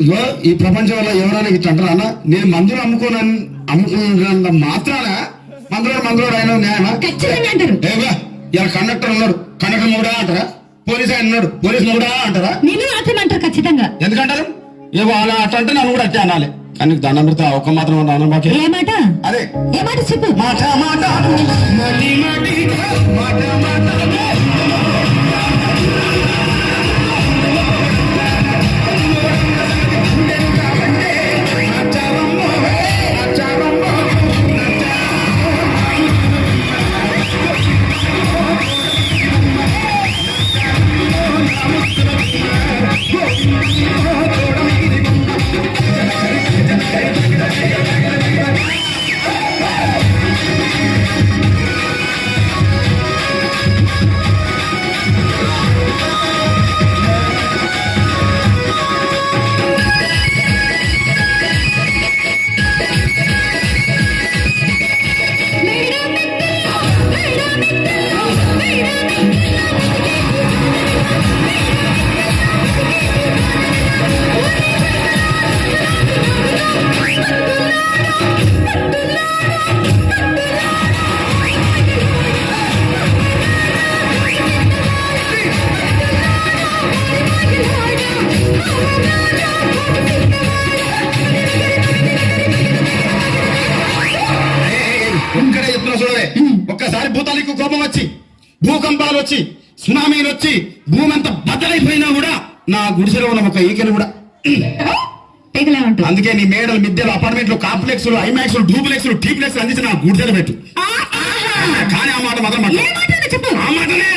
ఇగో ఈ ప్రపంచంలో ఎవరైనా ఇట్లా అంటారా అన్న? నేను మందులు అమ్ముకున్నంత మాత్రాన మందులోడు ఆయన న్యాయమా? ఖచ్చితంగా అంటారు. ఏవా ఇలా కండక్టర్ ఉన్నాడు, కండక్టర్ మూడా అంటారా? పోలీస్ ఆయన ఉన్నాడు, పోలీస్ మూడా అంటారా? నిన్ను మాత్రం అంటారు ఖచ్చితంగా. ఎందుకంటారు? ఏవో అలా అట్లా అంటే నన్ను కూడా అట్టే అనాలి. కానీ దండం పెడతా ఒక్క మాత్రం అన్న ఏ మాట? అదే ఏ మాట చెప్పు. మాట మాట మటి మటి మాట మాట ఒక్కసారి భూతానికి కోపం వచ్చి, భూకంపాలు వచ్చి, సునామీలు వచ్చి, భూమి అంతా బద్దలైపోయినా కూడా నా గుడిసెలో ఉన్న ఒక ఈకలు కూడా అందుకే నీ మేడలు, మిద్దెలు, అపార్ట్మెంట్లు, కాంప్లెక్స్లు, ఐమాక్స్లు, డూప్లెక్స్లు, టీప్లెక్స్లు అందించి నా గుడిసెలు పెట్టు. కానీ ఆ మాట మాత్రం చెప్పు. ఆ మాటనే